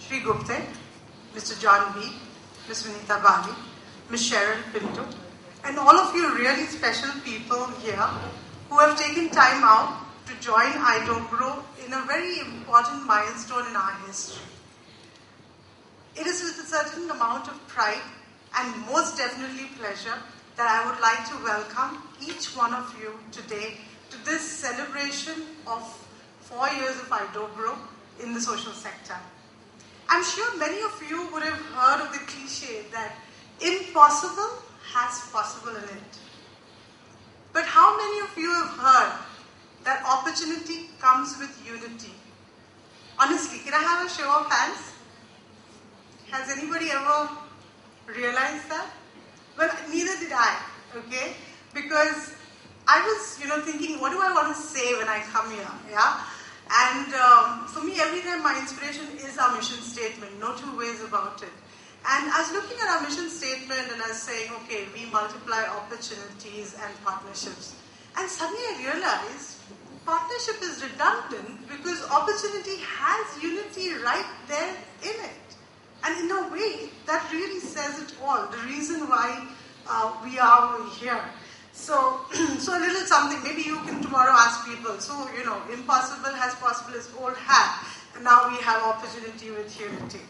Shri Gupte, Mr. John B., Ms. Vinita Bali, Ms. Cheryl Pinto, and all of you really special people here who have taken time out to join Idobro in a very important milestone in our history. It is with a certain amount of pride and most definitely pleasure that I would like to welcome each one of you today to this celebration of 4 years of Idobro in the social sector. I'm sure many of you would have heard of the cliche that impossible has possible in it. But how many of you have heard that opportunity comes with unity? Honestly, can I have a show of hands? Has anybody ever realized that? Well, neither did I, okay? Because I was, thinking, what do I want to say when I come here, yeah? And for me, every time my inspiration is our mission statement, no two ways about it. And I was looking at our mission statement and I was saying, okay, we multiply opportunities and partnerships. And suddenly I realized partnership is redundant because opportunity has unity right there in it. And in a way, that really says it all, the reason why we are here. So a little something, maybe you can tomorrow ask people, so, impossible has possible is old hat, and now we have opportunity with unity.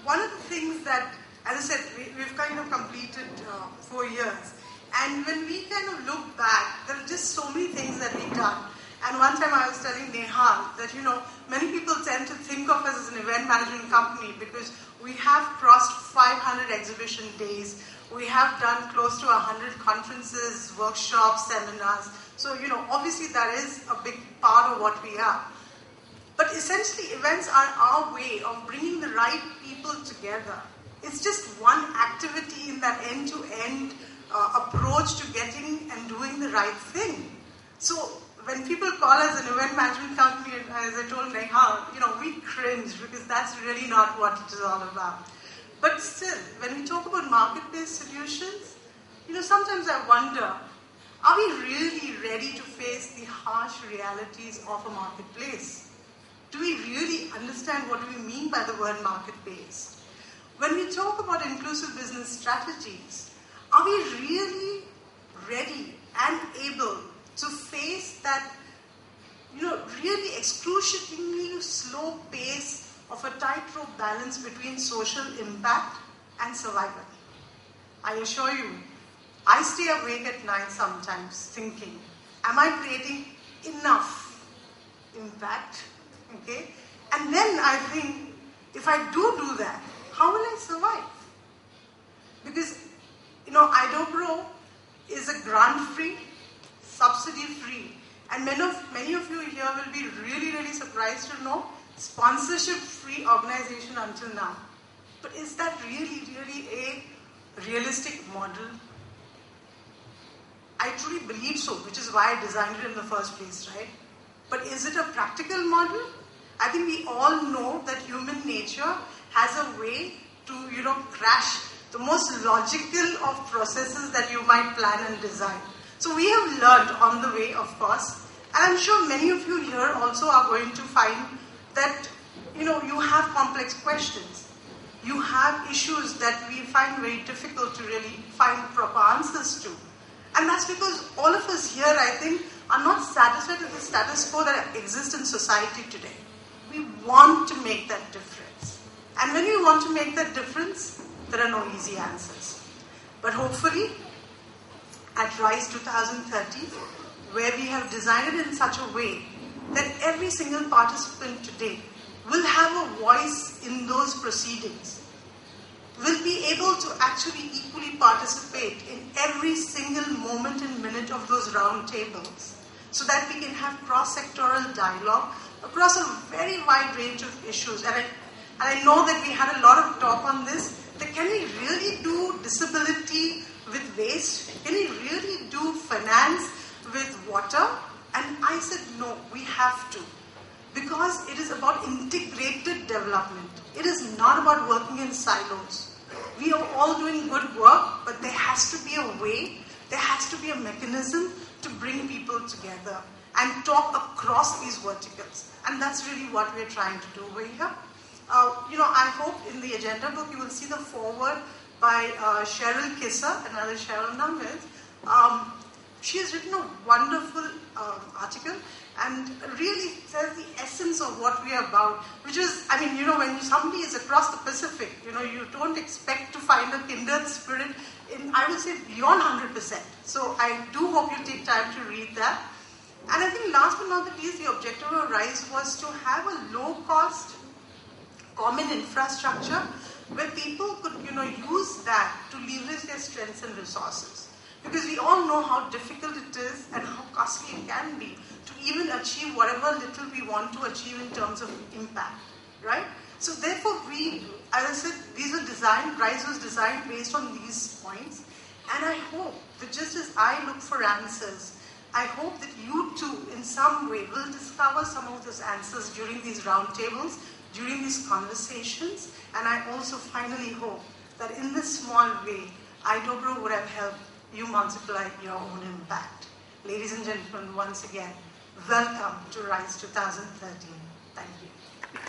One of the things that, as I said, we've kind of completed 4 years, and when we kind of look back, there are just so many things that we've done. And one time I was telling Nehal that, many people tend to think of us as an event management company because we have crossed 500 exhibition days. We have done close to 100 conferences, workshops, seminars. So, obviously that is a big part of what we are. But essentially, events are our way of bringing the right people together. It's just one activity in that end-to-end approach to getting and doing the right thing. So, when people call us an event management company, as I told Nehal, we cringe because that's really not what it is all about. But still, when we talk about market-based solutions, sometimes I wonder, are we really ready to face the harsh realities of a marketplace? Do we really understand what we mean by the word market-based? When we talk about inclusive business strategies, are we really ready and able to face that, really excruciatingly slow pace of a tightrope balance between social impact and survival? I assure you, I stay awake at night sometimes thinking, am I creating enough impact? Okay? And then I think, if I do that, how will I survive? Because, Idobro is a grant-free, subsidy-free, and many of you here will be really, really surprised to know sponsorship-free organization until now. But is that really, really a realistic model? I truly believe so, which is why I designed it in the first place, right? But is it a practical model? I think we all know that human nature has a way to, crash the most logical of processes that you might plan and design. So we have learned on the way, of course, and I'm sure many of you here also are going to find that, you have complex questions. You have issues that we find very difficult to really find proper answers to. And that's because all of us here, I think, are not satisfied with the status quo that exists in society today. We want to make that difference. And when we want to make that difference, there are no easy answers. But hopefully, at Rise 2030, where we have designed it in such a way that every single participant today will have a voice in those proceedings, will be able to actually equally participate in every single moment and minute of those round tables, so that we can have cross-sectoral dialogue across a very wide range of issues. And I know that we had a lot of talk on this, that can we really do disability with waste? Can we really do finance with water? And I said, no, we have to. Because it is about integrated development. It is not about working in silos. We are all doing good work, but there has to be a way, there has to be a mechanism to bring people together. and talk across these verticals. And that's really what we're trying to do over here. I hope in the agenda book you will see the foreword by Cheryl Kisser, another Cheryl Numbers. She has written a wonderful article and really tells the essence of what we are about, which is, when somebody is across the Pacific, you don't expect to find a kindred spirit in, I would say, beyond 100%. So I do hope you take time to read that. And I think last but not the least, the objective of RISE was to have a low-cost common infrastructure where people could, use that to leverage their strengths and resources. Because we all know how difficult it is and how costly it can be to even achieve whatever little we want to achieve in terms of impact, right? So therefore as I said, RISE was designed based on these points. And I hope that just as I look for answers, I hope that you too, in some way, will discover some of those answers during these roundtables, during these conversations. And I also finally hope that in this small way, Idobro would have helped you multiply your own impact. Ladies and gentlemen, once again, welcome to RISE 2013. Thank you.